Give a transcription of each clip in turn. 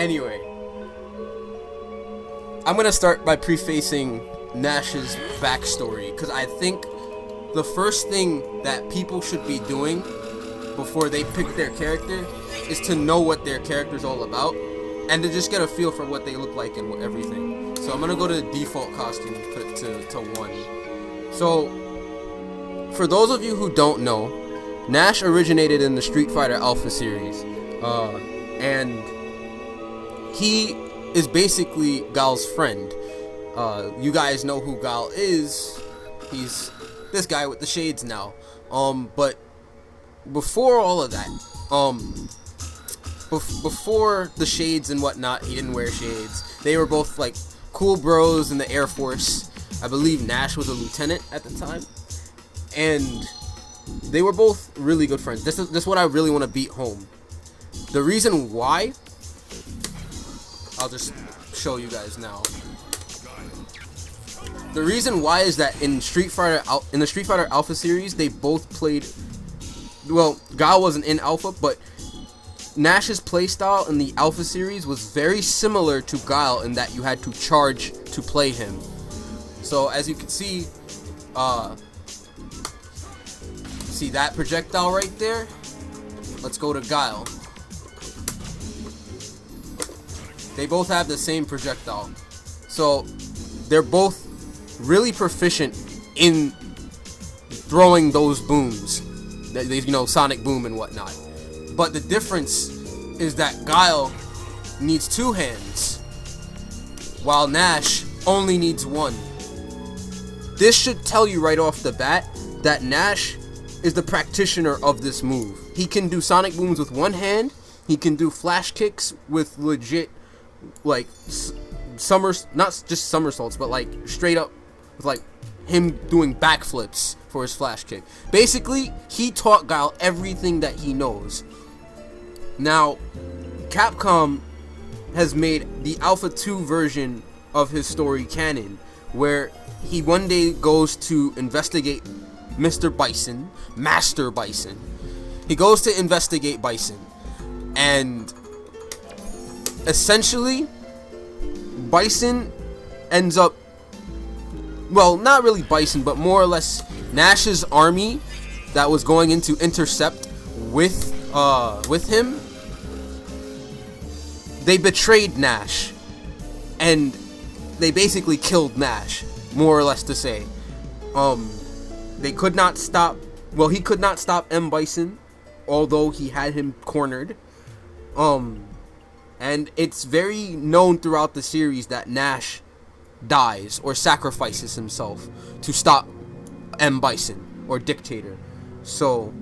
Anyway, I'm gonna start by prefacing Nash's backstory, because I think the first thing that people should be doing before they pick their character is to know what their character's all about, and to just get a feel for what they look like and everything. So I'm gonna go to the default costume and put it to 1. So, for those of you who don't know, Nash originated in the Street Fighter Alpha series, and he is basically Guile's friend. You guys know who Guile is. He's this guy with the shades now. But before all of that, before the shades and whatnot, he didn't wear shades. They were both like cool bros in the Air Force. I believe Nash was a lieutenant at the time, and they were both really good friends. This is what I really want to beat home. The reason why, I'll just show you guys now. The reason why is that in the Street Fighter Alpha series, they both played. Well, Guile wasn't in Alpha, but Nash's playstyle in the Alpha series was very similar to Guile in that you had to charge to play him. So as you can see that projectile right there? Let's go to Guile. They both have the same projectile. So they're both really proficient in throwing those booms. You know, sonic boom and whatnot. But the difference is that Guile needs 2 hands, while Nash only needs 1. This should tell you right off the bat that Nash is the practitioner of this move. He can do sonic booms with 1 hand. He can do flash kicks with legit, like, not just somersaults, but like straight up with like him doing backflips for his flash kick. Basically, he taught Guile everything that he knows. Now, Capcom has made the Alpha 2 version of his story canon, where he one day goes to investigate Mr. Bison, Master Bison. He goes to investigate Bison, and essentially, Bison ends up, well, not really Bison, but more or less Nash's army that was going in to intercept with him. They betrayed Nash, and they basically killed Nash, more or less to say. They could not stop, well, he could not stop M. Bison, although he had him cornered. And it's very known throughout the series that Nash dies or sacrifices himself to stop M. Bison, or Dictator. So,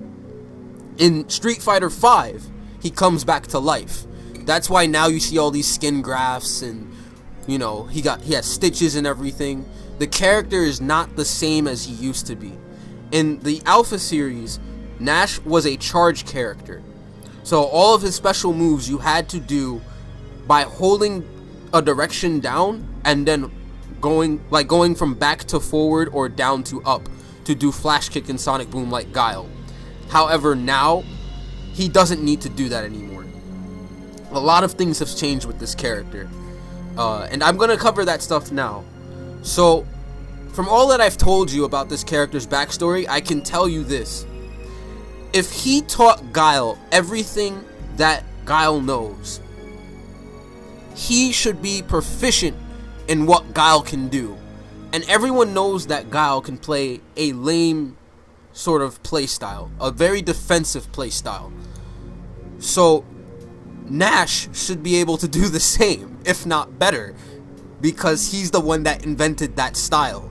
in Street Fighter V, he comes back to life. That's why now you see all these skin grafts, and you know, he has stitches and everything. The character is not the same as he used to be. In the Alpha series, Nash was a charge character. So all of his special moves you had to do by holding a direction down and then going from back to forward or down to up to do flash kick and sonic boom like Guile. However, now he doesn't need to do that anymore. A lot of things have changed with this character, and I'm gonna cover that stuff now. So, from all that I've told you about this character's backstory, I can tell you this. If he taught Guile everything that Guile knows, he should be proficient in what Guile can do. And everyone knows that Guile can play a lame sort of playstyle, a very defensive playstyle. So, Nash should be able to do the same, if not better, because he's the one that invented that style.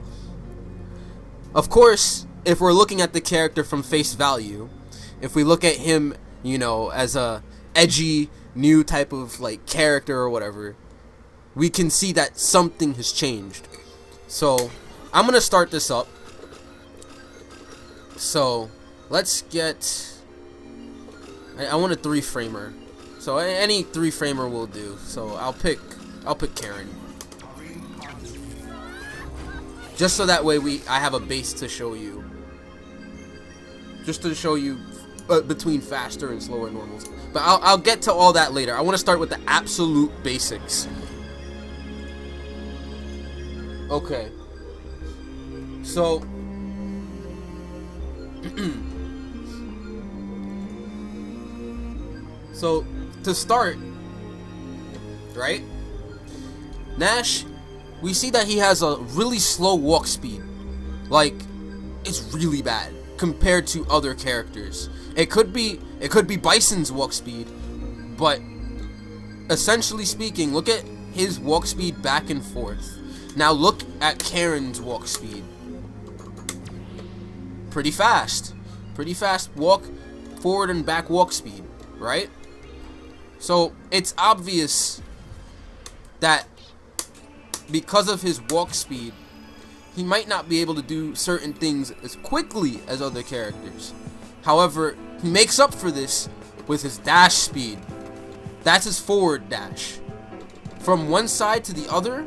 Of course, if we're looking at the character from face value, if we look at him, you know, as a edgy, new type of, like, character or whatever, we can see that something has changed. So, I'm gonna start this up. So, let's get... I want a 3-framer. So, any 3-framer will do. So, I'll pick Karen. Just so that way I have a base to show you. Just to show you between faster and slower normals. But I'll get to all that later. I want to start with the absolute basics. Okay. So so to start, right? Nash, we see that he has a really slow walk speed. Like, it's really bad compared to other characters. It could be Bison's walk speed, but essentially speaking, look at his walk speed back and forth. Now look at Karen's walk speed. Pretty fast walk forward and back walk speed, right? So it's obvious that because of his walk speed, he might not be able to do certain things as quickly as other characters. However, he makes up for this with his dash speed. That's his forward dash. From one side to the other,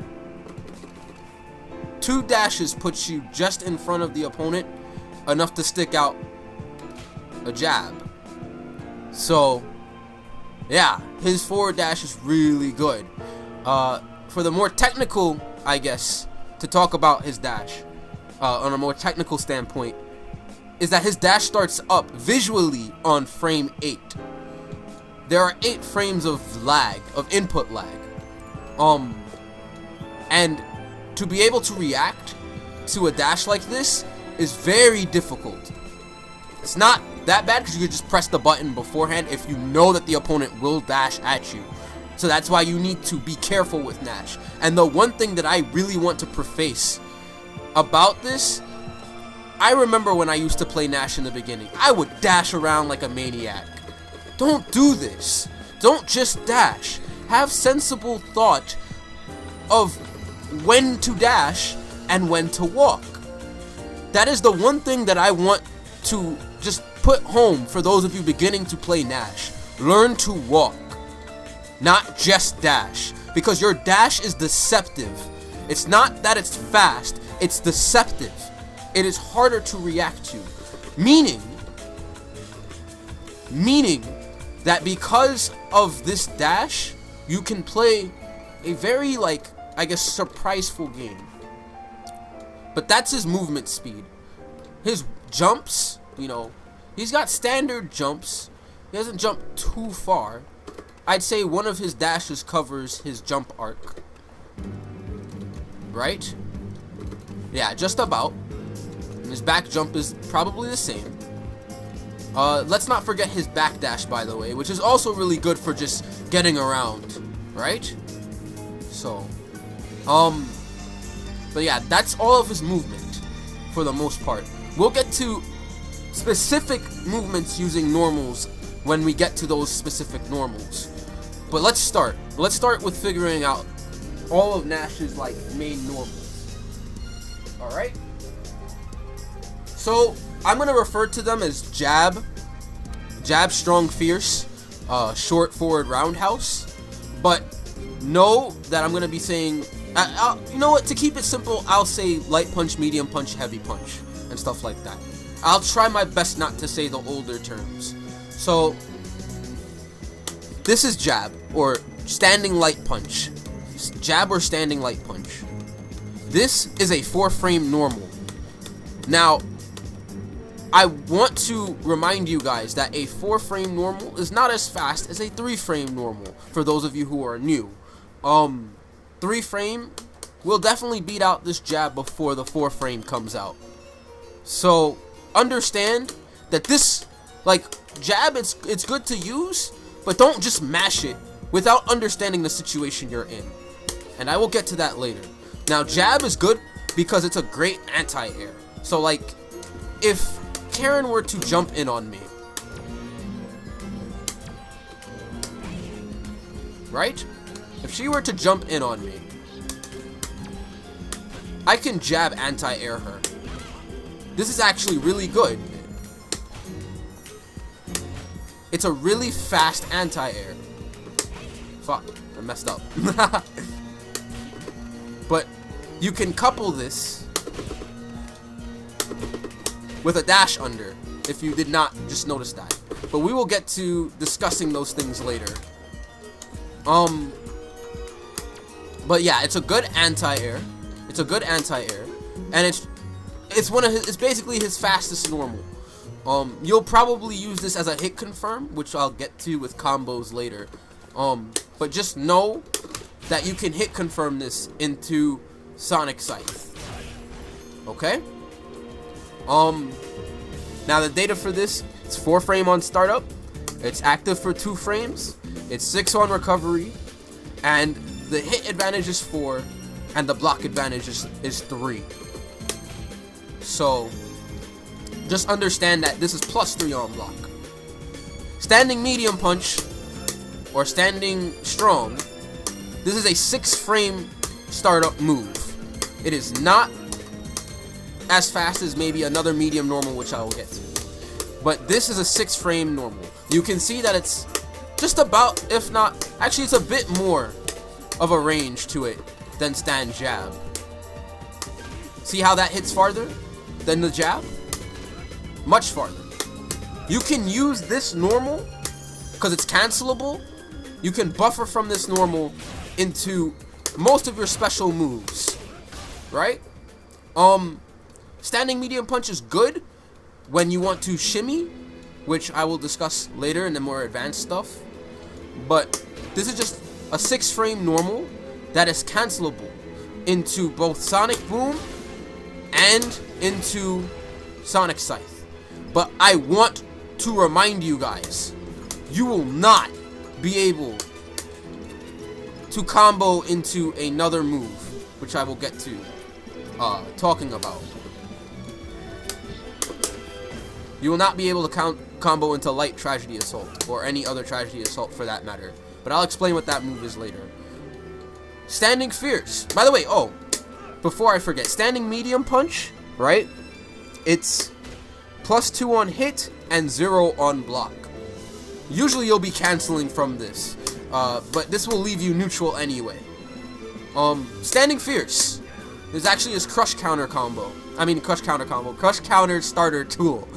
2 dashes puts you just in front of the opponent, enough to stick out a jab. So, yeah, his forward dash is really good. For the more technical, I guess, to talk about his dash, on a more technical standpoint, is that his dash starts up visually on frame 8. There are 8 frames of lag, of input lag. And to be able to react to a dash like this is very difficult. It's not that bad because you could just press the button beforehand if you know that the opponent will dash at you. So that's why you need to be careful with Nash. And the one thing that I really want to preface about this, I remember when I used to play Nash in the beginning, I would dash around like a maniac. Don't do this. Don't just dash. Have sensible thought of when to dash and when to walk. That is the one thing that I want to just put home for those of you beginning to play Nash. Learn to walk, not just dash, because your dash is deceptive. It's not that it's fast, it's deceptive. It is harder to react to, meaning that because of this dash, you can play a very, like, I guess, surpriseful game. But that's his movement speed. His jumps, you know, he's got standard jumps. He doesn't jump too far. I'd say one of his dashes covers his jump arc. Right? Yeah, just about. And his back jump is probably the same. Let's not forget his back dash, by the way, which is also really good for just getting around, right? So, but yeah, that's all of his movement for the most part. We'll get to specific movements using normals when we get to those specific normals. But let's start. Let's start with figuring out all of Nash's, like, main normals. Alright? So, I'm going to refer to them as jab, strong, fierce, short, forward, roundhouse. But know that I'm going to be saying, you know what, to keep it simple, I'll say light punch, medium punch, heavy punch, and stuff like that. I'll try my best not to say the older terms. So, this is jab, or standing light punch. Jab or standing light punch. This is a 4-frame normal. Now, I want to remind you guys that a 4-frame normal is not as fast as a 3-frame normal, for those of you who are new. 3-frame will definitely beat out this jab before the 4-frame comes out. So, understand that this, like, jab, it's good to use, but don't just mash it without understanding the situation you're in. And I will get to that later. Now, jab is good because it's a great anti-air. So, like, if Karen were to jump in on me, right? If she were to jump in on me, I can jab anti-air her. This is actually really good. It's a really fast anti-air. Fuck, I messed up. But you can couple this with a dash under, if you did not just notice that. but we will get to discussing those things later. But yeah, it's a good anti-air. It's a good anti-air, and it's basically his fastest normal. You'll probably use this as a hit confirm, which I'll get to with combos later. But just know that you can hit confirm this into Sonic Scythe. Okay? Now the data for this, it's 4 frame on startup, it's active for 2 frames, it's 6 on recovery, and the hit advantage is 4, and the block advantage is 3. So, just understand that this is +3 on block. Standing medium punch, or standing strong, this is a 6 frame startup move. It is not as fast as maybe another medium normal, which I will get to. But this is a 6 frame normal. You can see that it's just about, if not, actually it's a bit more of a range to it than stand jab. See how that hits farther than the jab? Much farther. You can use this normal, because it's cancelable, you can buffer from this normal into most of your special moves, right? Standing medium punch is good when you want to shimmy, which I will discuss later in the more advanced stuff. But this is just a 6 frame normal that is cancelable into both Sonic Boom and into Sonic Scythe. But I want to remind you guys, you will not be able to combo into another move, which I will get to talking about. You will not be able to combo into Light Tragedy Assault, or any other Tragedy Assault for that matter. But I'll explain what that move is later. Standing Fierce. By the way, before I forget, Standing Medium Punch, right? It's +2 on hit and 0 on block. Usually you'll be canceling from this, but this will leave you neutral anyway. Standing Fierce is actually his Crush Counter combo. Crush Counter starter tool.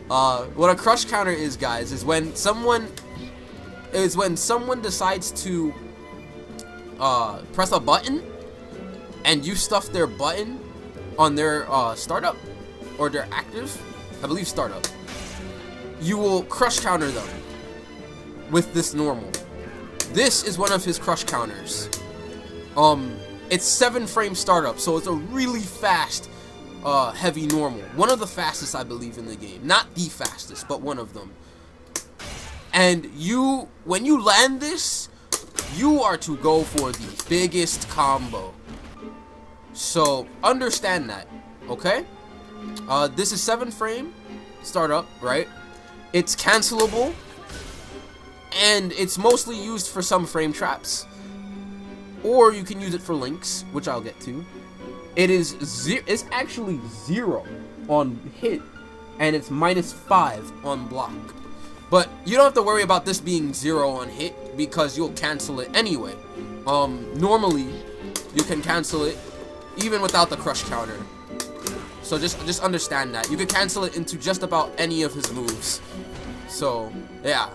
What a Crush Counter is, guys, is when someone decides to press a button and you stuff their button on their startup or their active, I believe startup. You will Crush Counter them with this normal. This is one of his Crush Counters. It's 7 frame startup, so it's a really fast heavy normal. One of the fastest, I believe, in the game. Not the fastest, but one of them. And when you land this, you are to go for the biggest combo. So understand that, okay? This is 7 frame startup, right? It's cancelable, and it's mostly used for some frame traps, or you can use it for links, which I'll get to. It's actually 0 on hit, and it's -5 on block. But you don't have to worry about this being 0 on hit, because you'll cancel it anyway. Normally, you can cancel it even without the Crush Counter. So just understand that. You can cancel it into just about any of his moves. So, yeah.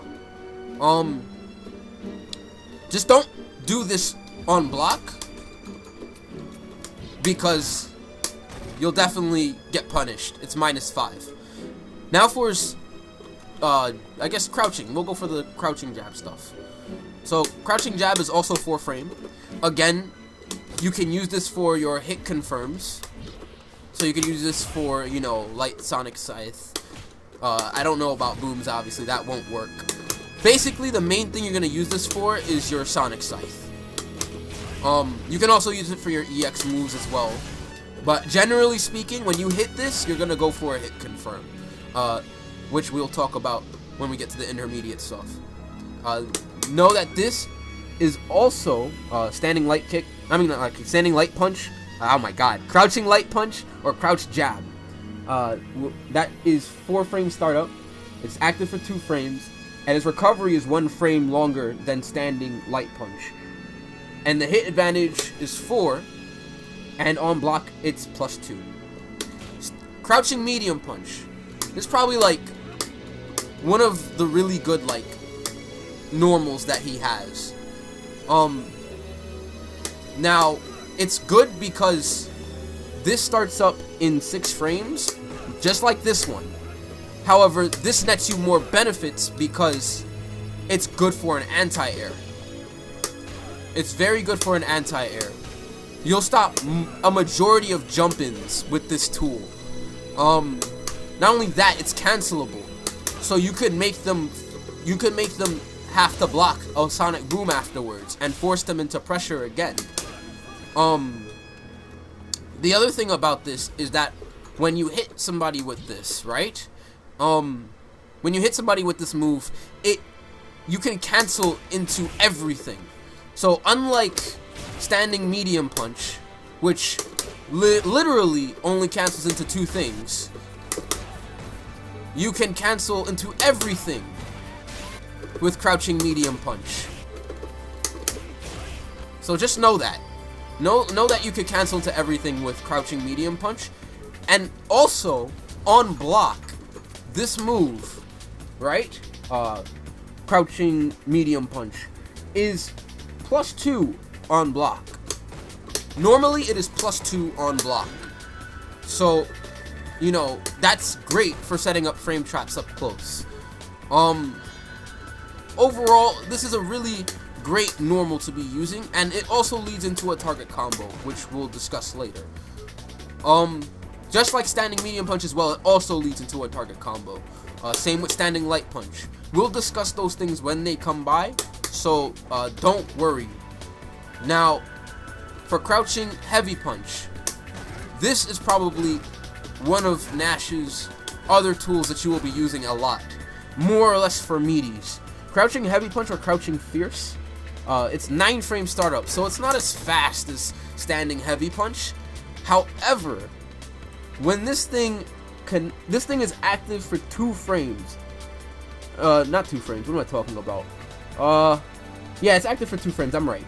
Just don't do this on block, because you'll definitely get punished. It's -5. Now for his, I guess crouching. We'll go for the crouching jab stuff. So, crouching jab is also 4 frame. Again, you can use this for your hit confirms. So you can use this for, you know, Light Sonic Scythe. I don't know about booms, obviously. That won't work. Basically, the main thing you're going to use this for is your Sonic Scythe. You can also use it for your EX moves as well. But generally speaking, when you hit this, you're going to go for a hit confirm. Which we'll talk about when we get to the intermediate stuff. Know that this is also standing light kick. Standing light punch. Oh my god. Crouching light punch or crouch jab. That is 4 frame startup. It's active for 2 frames. And its recovery is 1 frame longer than standing light punch. And the hit advantage is 4. And on block, it's +2. Crouching medium punch. It's probably like one of the really good, like, normals that he has. Now, it's good because this starts up in 6 frames, just like this one. However, this nets you more benefits because it's good for an anti-air. It's very good for an anti-air. You'll stop a majority of jump-ins with this tool. Not only that, it's cancelable. So you could make them have to block a sonic boom afterwards and force them into pressure again. The other thing about this is that when you hit somebody with this, right? When you hit somebody with this move, you can cancel into everything. So unlike standing medium punch, which literally only cancels into 2 things, you can cancel into everything with crouching medium punch. So just know that. Know that you could cancel into everything with crouching medium punch. And also, on block, this move, right? Crouching medium punch is +2 on block. Normally it is +2 on block. So, you know, that's great for setting up frame traps up close. Overall, this is a really great normal to be using, and it also leads into a target combo, which we'll discuss later. Just like standing medium punch as well, it also leads into a target combo. Same with standing light punch. We'll discuss those things when they come by, so don't worry. Now, for crouching heavy punch, this is probably one of Nash's other tools that you will be using a lot, more or less for meaties. Crouching heavy punch or crouching fierce, it's 9 frame startup, so it's not as fast as standing heavy punch. However, when this thing is active for 2 frames. Not 2 frames. What am I talking about? Yeah, it's active for 2 frames. I'm right.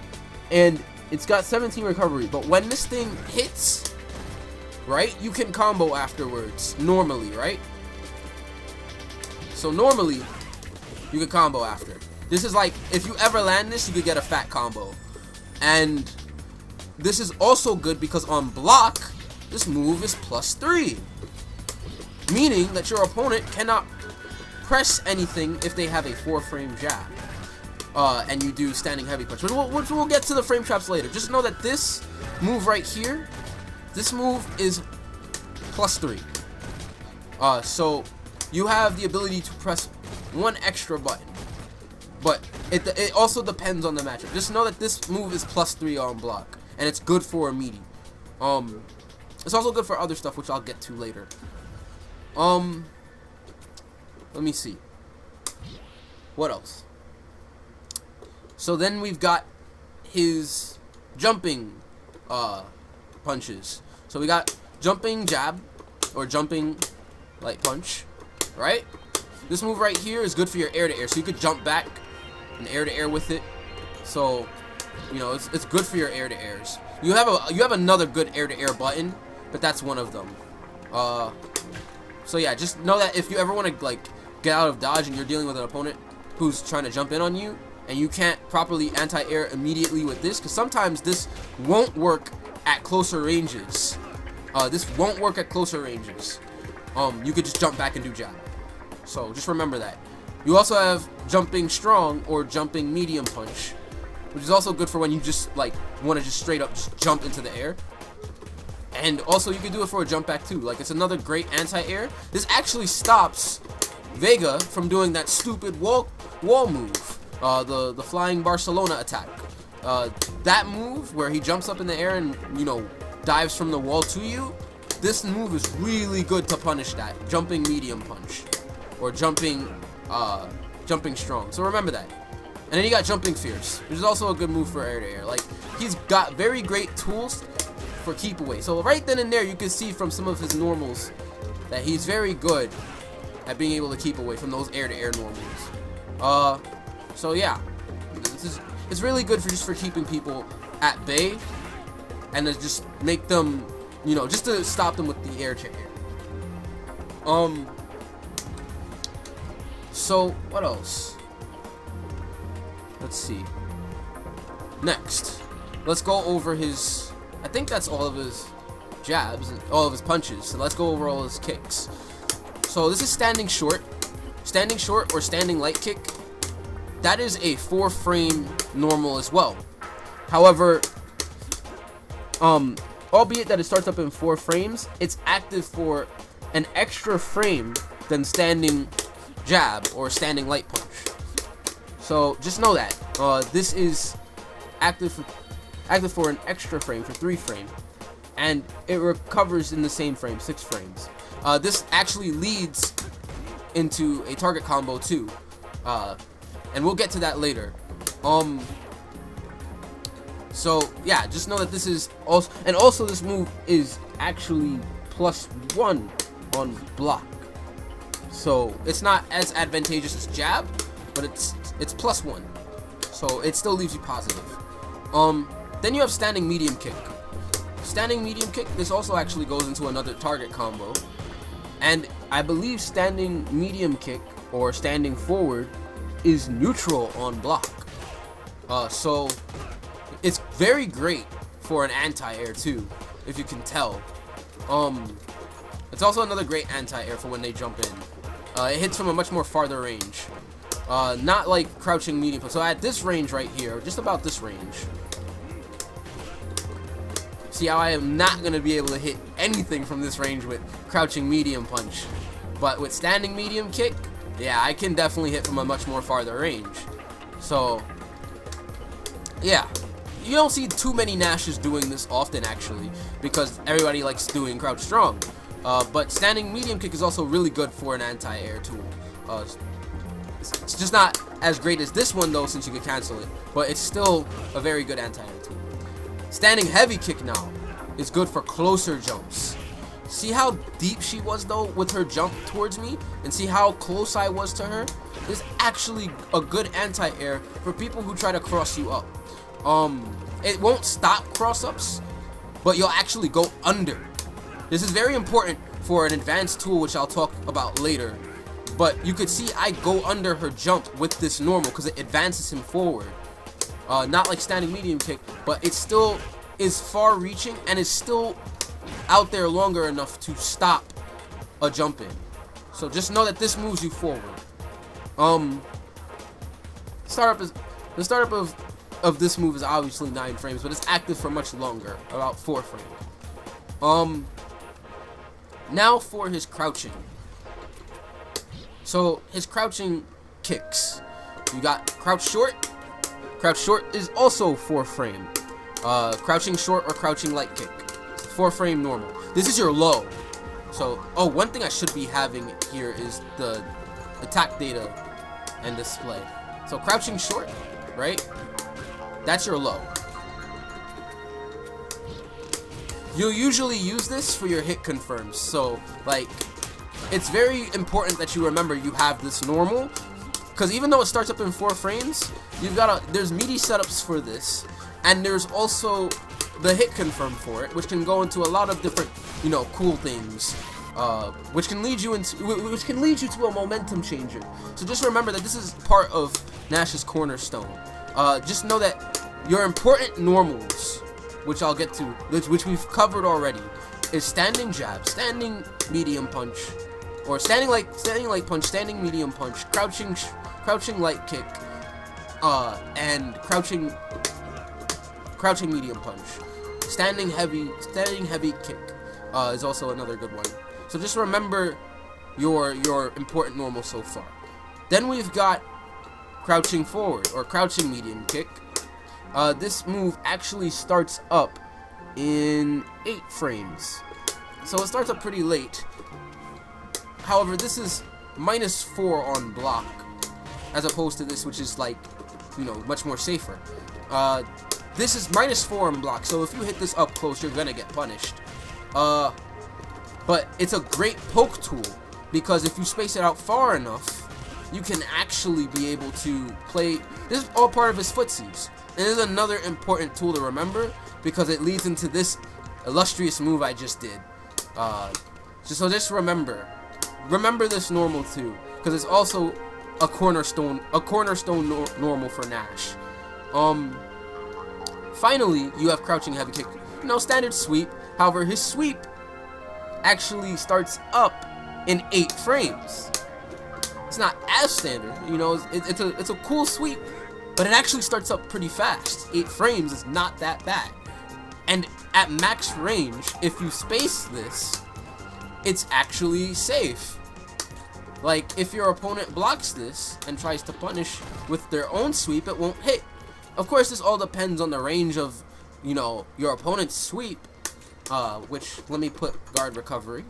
And it's got 17 recovery. But when this thing hits, right, you can combo afterwards. Normally, right? So normally, you can combo after. This is like, if you ever land this, you could get a fat combo. And this is also good because on block, this move is +3. Meaning that your opponent cannot press anything if they have a 4 frame jab. And you do standing heavy punch. Which we'll get to the frame traps later. Just know that this move right here, this move is +3. So you have the ability to press 1 extra button. But it also depends on the matchup. Just know that this move is +3 on block. And it's good for a meaty. It's also good for other stuff, which I'll get to later. Let me see. What else? So then we've got his jumping punches. So we got jumping jab or jumping light punch, right? This move right here is good for your air to air, so you could jump back and air to air with it. So, you know, it's good for your air to airs. You have another good air to air button, but that's one of them. So yeah, just know that if you ever want to like get out of dodge and you're dealing with an opponent who's trying to jump in on you and you can't properly anti-air immediately with this, because sometimes this won't work at closer ranges. This won't work at closer ranges. You could just jump back and do jab. So just remember that. You also have jumping strong or jumping medium punch, which is also good for when you just like want to just straight up just jump into the air. And also you can do it for a jump back too. Like, it's another great anti-air. This actually stops Vega from doing that stupid wall move, the flying Barcelona attack. That move where he jumps up in the air and, you know, dives from the wall to you. This move is really good to punish that jumping medium punch or jumping strong. So remember that. And then you got jumping fierce, which is also a good move for air to air. Like, he's got very great tools for keep away. So right then and there, you can see from some of his normals that he's very good at being able to keep away from those air to air normals. So yeah, it's really good for just for keeping people at bay and to just make them, you know, just to stop them with the air to air. So what else? Let's see. Next, let's go over his. I think that's all of his jabs, all of his punches. So let's go over all his kicks. So this is standing short or standing light kick. That is a 4-frame normal as well. However, albeit that it starts up in 4 frames, it's active for an extra frame than standing jab or standing light punch. So just know that this is active for an extra frame, for 3 frames, and it recovers in the same frame, 6 frames. This actually leads into a target combo too, and we'll get to that later. So yeah, just know that this is also, and also this move is actually +1 on block. So it's not as advantageous as jab, but it's +1. So it still leaves you positive. Then you have standing medium kick. Standing medium kick, this also actually goes into another target combo. And I believe standing medium kick or standing forward is neutral on block. So it's very great for an anti-air too, if you can tell. It's also another great anti-air for when they jump in. It hits from a much more farther range. Not like crouching medium. So at this range right here, just about this range. See how I am not going to be able to hit anything from this range with crouching medium punch. But with standing medium kick, yeah, I can definitely hit from a much more farther range. So, yeah. You don't see too many Nashes doing this often, actually, because everybody likes doing crouch strong. But standing medium kick is also really good for an anti-air tool. It's just not as great as this one, though, since you can cancel it. But it's still a very good anti-air tool. Standing heavy kick now is good for closer jumps. See how deep she was, though, with her jump towards me? And see how close I was to her? This is actually a good anti-air for people who try to cross you up. It won't stop cross-ups, but you'll actually go under. This is very important for an advanced tool, which I'll talk about later. But you could see I go under her jump with this normal because it advances him forward. Not like standing medium kick, but it still is far-reaching and is still out there longer enough to stop a jump in. So just know that this moves you forward. The startup of this move is obviously 9 frames, but it's active for much longer, about 4 frames. Now for his crouching. So his crouching kicks. You got crouch short. Crouch short is also 4 frame. Crouching short or crouching light kick. 4 frame normal. This is your low. So, oh, one thing I should be having here is the attack data and display. So crouching short, right? That's your low. You'll usually use this for your hit confirms. So, like, it's very important that you remember you have this normal, because even though it starts up in 4 frames, there's meaty setups for this, and there's also the hit confirm for it, which can go into a lot of different, cool things, which can lead you to a momentum changer. So just remember that this is part of Nash's cornerstone. Just know that your important normals, which I'll get to, which we've covered already, is standing jab, standing medium punch, or standing light punch, standing medium punch, crouching light kick, and crouching medium punch. Standing heavy kick is also another good one. So just remember your important normal so far. Then we've got crouching forward or crouching medium kick. This move actually starts up in 8 frames, so it starts up pretty late. However, this is -4 on block, as opposed to this, which is like, much more safer. This is -4 on block, so if you hit this up close, you're gonna get punished. But it's a great poke tool, because if you space it out far enough, you can actually be able to play. This is all part of his footsies. And this is another important tool to remember, because it leads into this illustrious move I just did. So just remember this normal too, because it's also a cornerstone normal for Nash. Finally, you have crouching heavy kick. You know, standard sweep. However, his sweep actually starts up in 8 frames. It's not as standard, you know. It's a cool sweep, but it actually starts up pretty fast. 8 frames is not that bad. And at max range, if you space this, it's actually safe. Like, if your opponent blocks this and tries to punish with their own sweep, it won't hit. Of course, this all depends on the range of, you know, your opponent's sweep. Which, let me put guard recovery.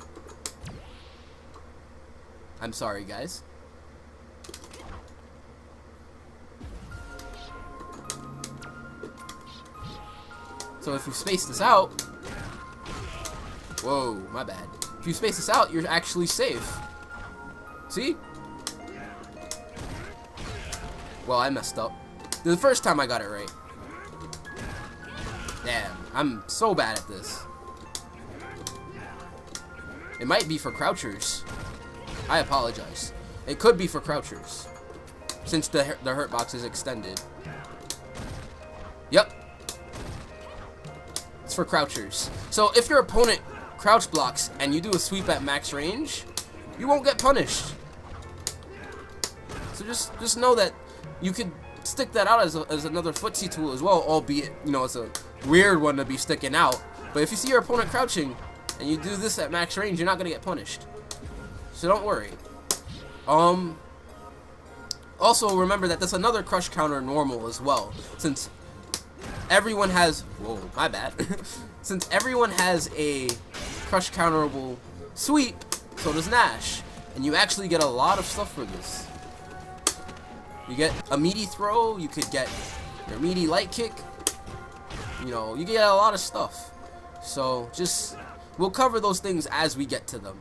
I'm sorry, guys. So if you space this out, whoa, my bad. If you space this out, you're actually safe. See? Well, I messed up. The first time I got it right. Damn, I'm so bad at this. It might be for crouchers. I apologize. It could be for crouchers, since the hurt box is extended. Yep. It's for crouchers. So if your opponent crouch blocks and you do a sweep at max range, you won't get punished. So just know that you could stick that out as another footsie tool as well, albeit, you know, it's a weird one to be sticking out. But if you see your opponent crouching and you do this at max range, you're not gonna get punished. So don't worry. Also remember that that's another crush counter normal as well, since everyone has, whoa, my bad. Since everyone has a crush counterable sweep, so does Nash, and you actually get a lot of stuff for this. You get a meaty throw, you could get your meaty light kick, you know, you get a lot of stuff. So just, we'll cover those things as we get to them.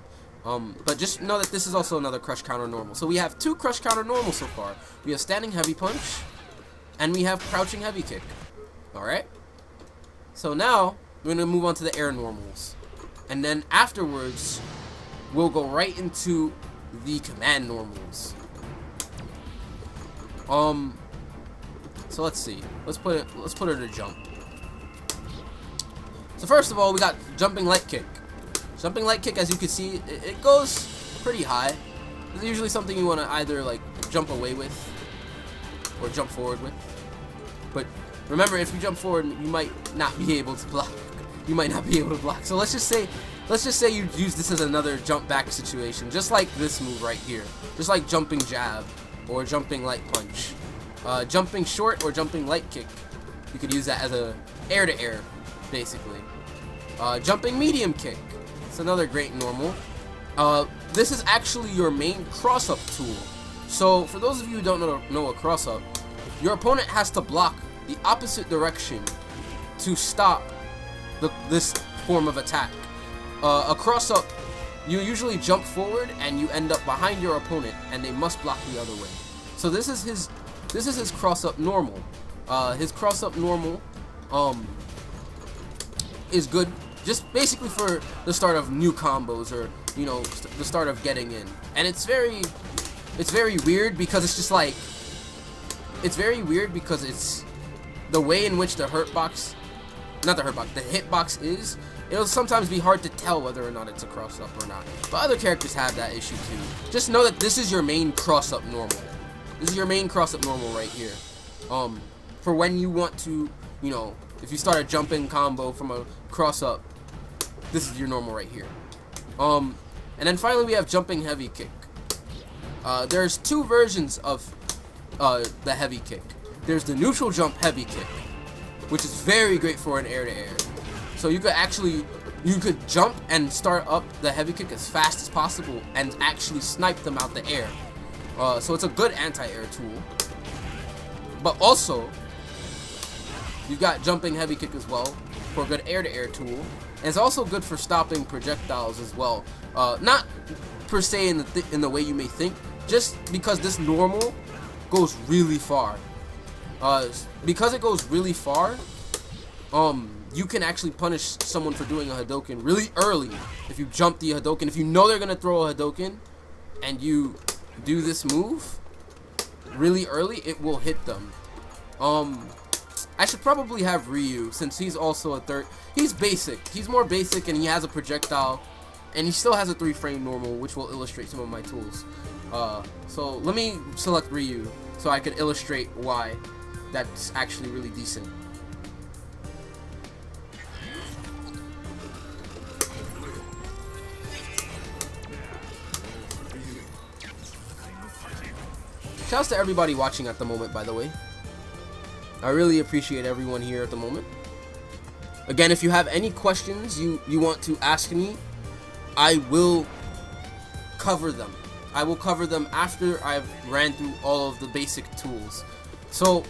But just know that this is also another crush counter normal. So we have 2 crush counter normals so far. We have standing heavy punch, and we have crouching heavy kick. Alright? So now, we're going to move on to the air normals. And then afterwards, we'll go right into the command normals. So let's see. Let's put it to jump. So first of all, we got jumping light kick. Jumping light kick, as you can see, it goes pretty high. It's usually something you want to either like jump away with or jump forward with. But remember, if you jump forward, you might not be able to block. You might not be able to block. So let's just say you use this as another jump back situation, just like this move right here, just like jumping jab or jumping light punch, jumping short or jumping light kick. You could use that as a air to air, basically. Jumping medium kick. It's another great normal. This is actually your main cross-up tool. So for those of you who don't know a cross-up, your opponent has to block the opposite direction to stop this form of attack. A cross-up, you usually jump forward and you end up behind your opponent, and they must block the other way. So this is his cross-up normal. His cross-up normal is good just basically for the start of new combos, or you know, the start of getting in. And it's very weird because it's just like, it's very weird because it's the way in which the hitbox is. It'll sometimes be hard to tell whether or not it's a cross-up or not. But other characters have that issue too. Just know that this is your main cross-up normal. This is your main cross-up normal right here. For when you want to, you know, if you start a jumping combo from a cross-up, this is your normal right here. And then finally we have jumping heavy kick. There's 2 versions of the heavy kick. There's the neutral jump heavy kick, which is very great for an air-to-air. So you could jump and start up the heavy kick as fast as possible and actually snipe them out the air. So it's a good anti-air tool. But also, you've got jumping heavy kick as well for a good air-to-air tool. And it's also good for stopping projectiles as well. Not per se in the way you may think, just because this normal goes really far. Because it goes really far, you can actually punish someone for doing a Hadoken really early if you jump the Hadoken. If you know they're gonna throw a Hadoken and you do this move, really early, it will hit them. I should probably have Ryu, since he's also a third. He's basic. He's more basic, and he has a projectile, and he still has a 3-frame normal, which will illustrate some of my tools. So let me select Ryu, so I could illustrate why that's actually really decent. Shouts to everybody watching at the moment, by the way. I really appreciate everyone here at the moment. Again, if you have any questions you want to ask me, I will cover them. I will cover them after I've ran through all of the basic tools. So,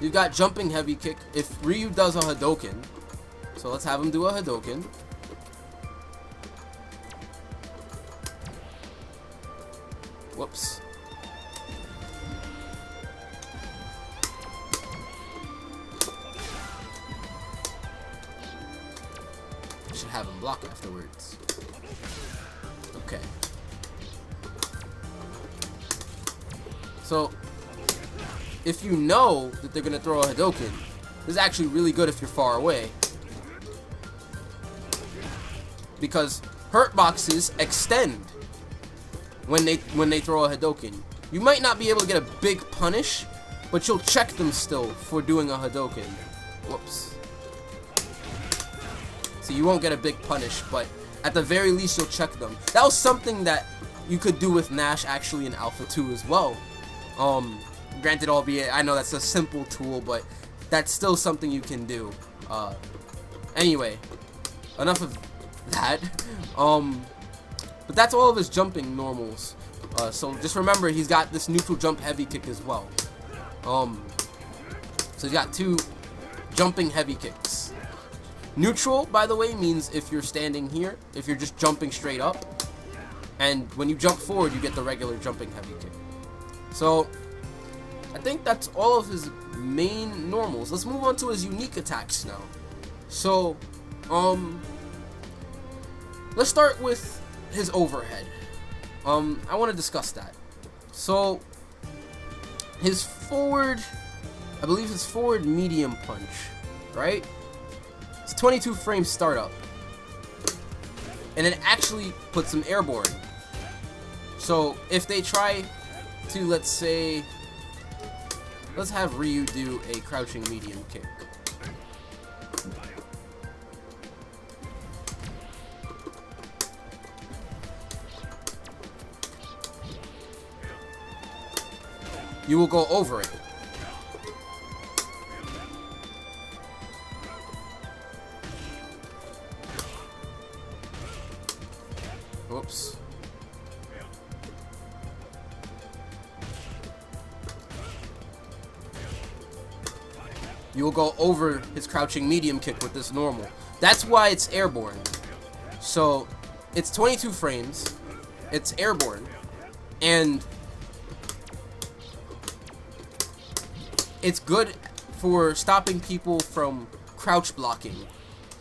you've got jumping heavy kick. If Ryu does a Hadoken, so let's have him do a Hadoken. Whoops. Should have him block afterwards. Okay. So, if you know that they're gonna throw a Hadoken, this is actually really good if you're far away, because hurt boxes extend when they throw a Hadoken. You might not be able to get a big punish, but you'll check them still for doing a Hadoken. Whoops. So you won't get a big punish, but at the very least you'll check them. That was something that you could do with Nash actually in Alpha 2 as well. Granted, albeit I know that's a simple tool, but that's still something you can do. Anyway, enough of that. But that's all of his jumping normals. So just remember, he's got this neutral jump heavy kick as well. So he's got 2 jumping heavy kicks. Neutral, by the way, means if you're standing here, if you're just jumping straight up, and when you jump forward, you get the regular jumping heavy kick. So, I think that's all of his main normals. Let's move on to his unique attacks now. So, let's start with his overhead. I want to discuss that. So, his forward, I believe his forward medium punch, right? It's 22 frame startup, and it actually puts him airborne. So if they try to, let's say, let's have Ryu do a crouching medium kick. You will go over it. Whoops. You will go over his crouching medium kick with this normal. That's why it's airborne. So, it's 22 frames, it's airborne, and it's good for stopping people from crouch blocking.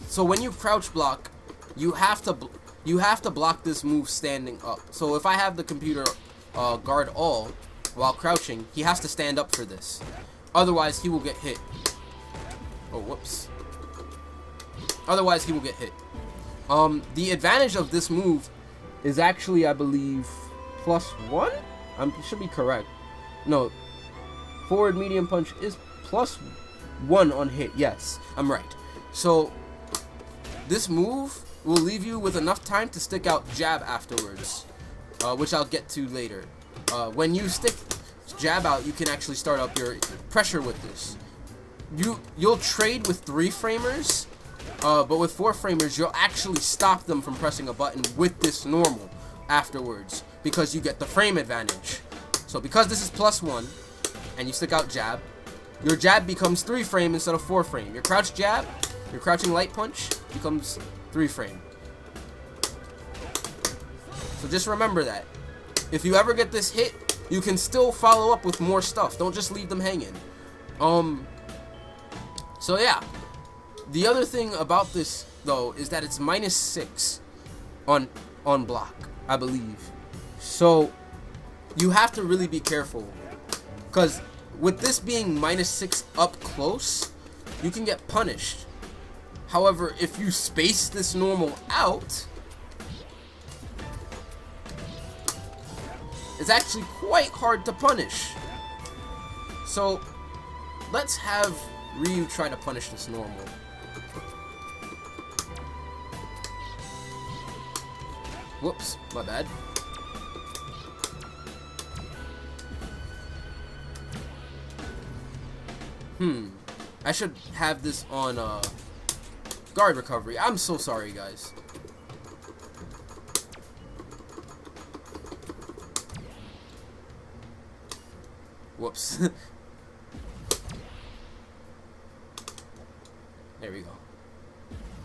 So when you crouch block, you have to block this move standing up. So if I have the computer guard all while crouching, he has to stand up for this. Otherwise, he will get hit. Oh, whoops. Otherwise, he will get hit. The advantage of this move is actually, I believe, +1? I should be correct. No. Forward medium punch is +1 on hit. Yes, I'm right. So, this move will leave you with enough time to stick out jab afterwards, which I'll get to later. When you stick jab out, you can actually start up your pressure with this. You'll trade with 3-framers, but with 4-framers, you'll actually stop them from pressing a button with this normal afterwards, because you get the frame advantage. So because this is +1, and you stick out jab, your jab becomes 3-frame instead of 4-frame. Your crouch jab, your crouching light punch becomes 3-frame. So just remember that. If you ever get this hit, you can still follow up with more stuff. Don't just leave them hanging. So yeah. The other thing about this, though, is that it's -6 on block, I believe. So you have to really be careful Because with this being -6 up close, you can get punished. However, if you space this normal out, it's actually quite hard to punish. So let's have Ryu try to punish this normal. Whoops, my bad. I should have this on guard recovery. I'm so sorry, guys. Whoops. There we go.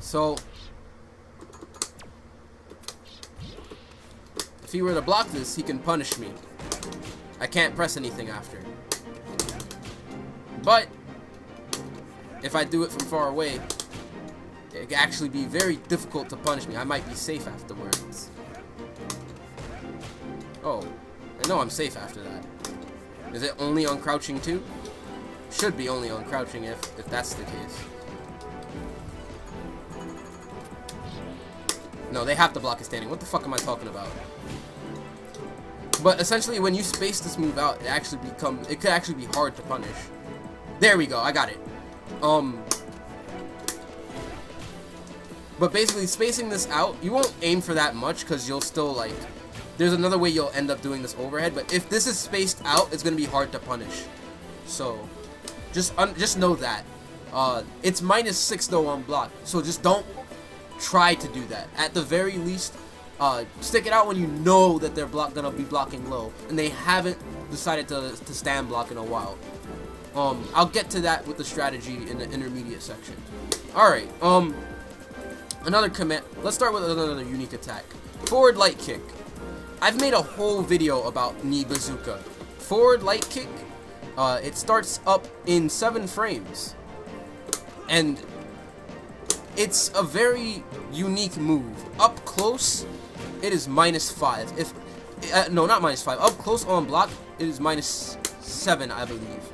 So if he were to block this, he can punish me. I can't press anything after. But if I do it from far away, it can actually be very difficult to punish me. I might be safe afterwards. Oh, I know I'm safe after that. Is it only on crouching too? Should be only on crouching if that's the case. No, they have to block it standing. What the fuck am I talking about? But essentially, when you space this move out, it could actually be hard to punish. There we go, I got it. But basically, spacing this out, you won't aim for that much because you'll still, like, there's another way you'll end up doing this overhead, but if this is spaced out, it's going to be hard to punish. So, just know that. It's -6 though on block, so just don't try to do that. At the very least, stick it out when you know that they're gonna be blocking low, and they haven't decided to stand block in a while. I'll get to that with the strategy in the intermediate section. Alright, another command. Let's start with another unique attack. Forward light kick. I've made a whole video about knee bazooka. Forward light kick, it starts up in 7 frames. And it's a very unique move. Up close, it is -5. No, not -5. Up close on block, it is -7, I believe.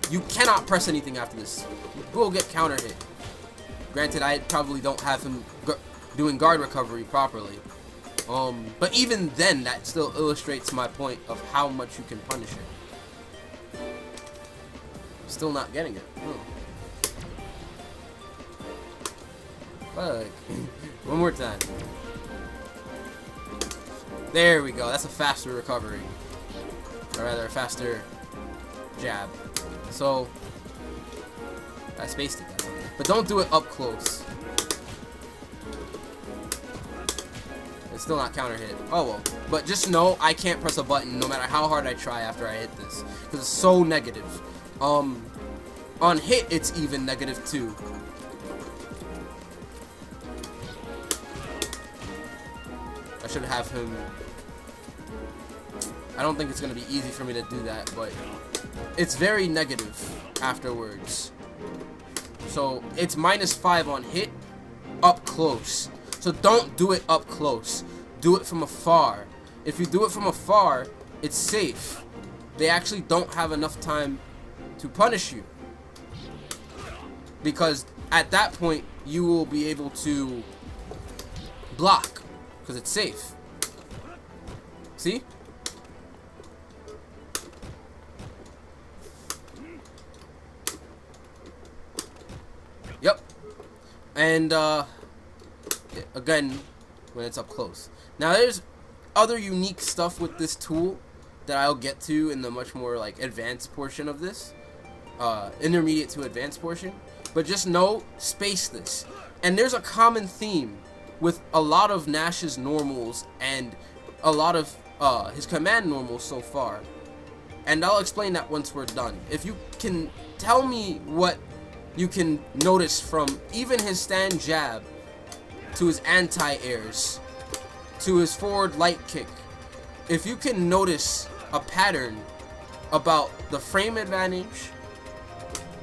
You cannot press anything after this. You will get counter hit. Granted, I probably don't have him doing guard recovery properly. But even then, that still illustrates my point of how much you can punish it. Still not getting it. Fuck. One more time. There we go. That's a faster recovery. Or rather, a faster jab. So, I spaced it. But don't do it up close. It's still not counter hit. Oh well. But just know I can't press a button no matter how hard I try after I hit this. Because it's so negative. On hit, it's even -2. I should have him. I don't think it's going to be easy for me to do that, but it's very negative afterwards. So it's -5 on hit, up close. So don't do it up close. Do it from afar. If you do it from afar, it's safe. They actually don't have enough time to punish you. Because at that point, you will be able to block. Because it's safe. See? Yep. And, again, when it's up close. Now, there's other unique stuff with this tool that I'll get to in the much more, like, advanced portion of this. Intermediate to advanced portion. But just know, space this. And there's a common theme with a lot of Nash's normals and a lot of his command normals so far. And I'll explain that once we're done. If you can tell me what you can notice from even his stand jab to his anti-airs to his forward light kick, if you can notice a pattern about the frame advantage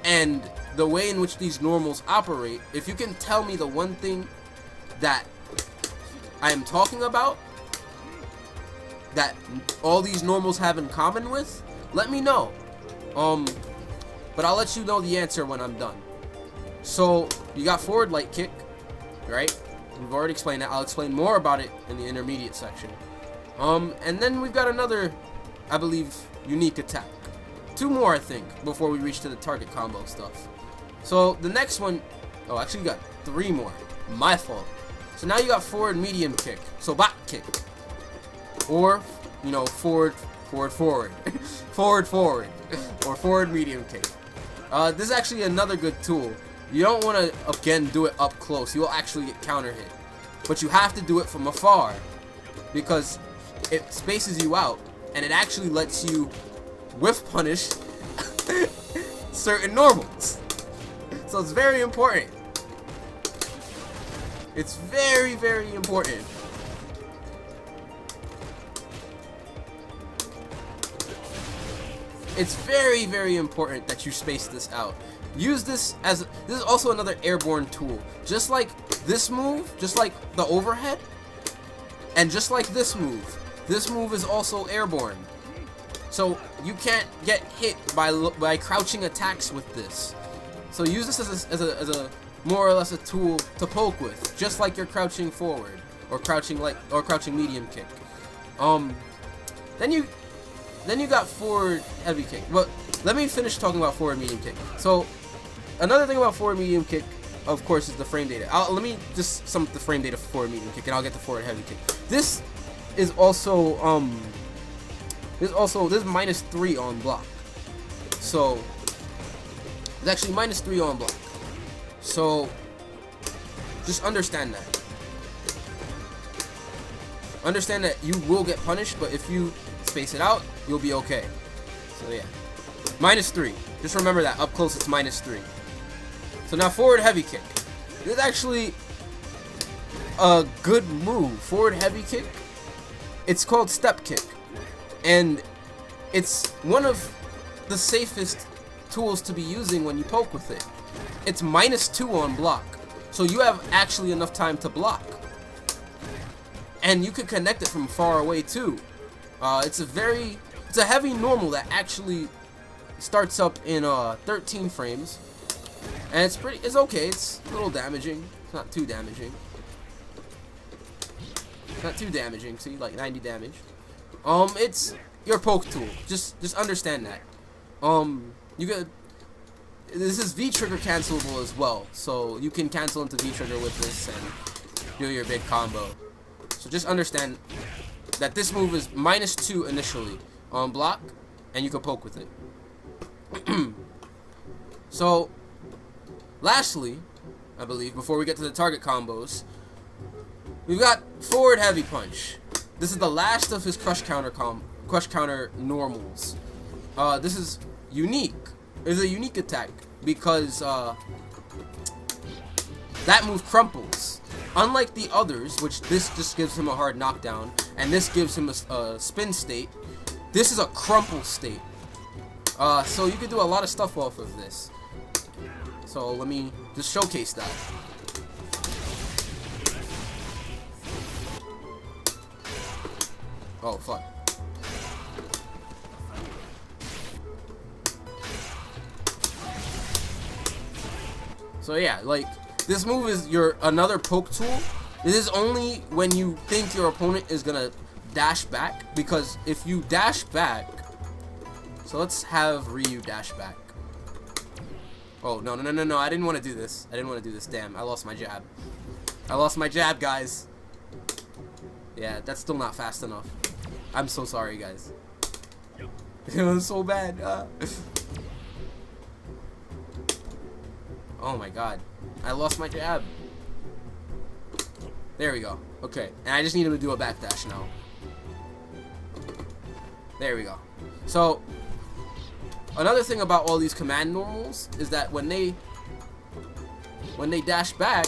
and the way in which these normals operate, if you can tell me the one thing that I am talking about that all these normals have in common with, let me know. But I'll let you know the answer when I'm done. So you got forward light kick, right? We've already explained that. I'll explain more about it in the intermediate section. And then we've got another, I believe, unique attack. 2 more, I think, before we reach to the target combo stuff. So the next one, oh, actually we got 3 more. My fault. So now you got forward medium kick. So back kick. Or, you know, forward, forward, forward, or forward medium kick. This is actually another good tool. You don't want to, again, do it up close. You will actually get counter hit. But you have to do it from afar, because it spaces you out, and it actually lets you whiff punish certain normals. So it's very important. It's very, very important. It's very, very important that you space this out. Use this as, this is also another airborne tool. Just like this move, just like the overhead, and just like this move is also airborne. So you can't get hit by crouching attacks with this. So use this as a more or less a tool to poke with, just like you're crouching forward or crouching medium kick. Then you got forward heavy kick. But let me finish talking about forward medium kick. So another thing about forward medium kick, of course, is the frame data. Let me just sum up the frame data for forward medium kick, and I'll get the forward heavy kick. This is also this is -3 on block. So it's actually -3 on block. So just understand that. Understand that you will get punished, but if you space it out, you'll be okay. So yeah, -3. Just remember that up close it's -3. So now forward heavy kick. This is actually a good move. Forward heavy kick. It's called step kick, and it's one of the safest tools to be using when you poke with it. It's -2 on block, so you have actually enough time to block, and you can connect it from far away too. It's a heavy normal that actually starts up in 13 frames, and it's okay. It's a little damaging. It's not too damaging. Not too damaging. See, like 90 damage. It's your poke tool. Just understand that. You could. This is V trigger cancelable as well, so you can cancel into V trigger with this and do your big combo. So just understand that this move is -2 initially on block, and you can poke with it. So, lastly, I believe, before we get to the target combos, we've got forward heavy punch. This is the last of his crush counter normals. This is unique. It's a unique attack because that move crumples. Unlike the others, which this just gives him a hard knockdown, and this gives him a spin state, this is a crumple state. So you can do a lot of stuff off of this. So let me just showcase that. Oh, fuck. So yeah, like, this move is another poke tool. This is only when you think your opponent is gonna dash back, because if you dash back, so let's have Ryu dash back. Oh, no, I didn't want to do this. Damn, I lost my jab. I lost my jab, guys. Yeah, that's still not fast enough. I'm so sorry, guys. It was so bad. Oh my god. I lost my jab. There we go. Okay, and I just need him to do a backdash now. There we go. So, another thing about all these command normals is that when they dash back,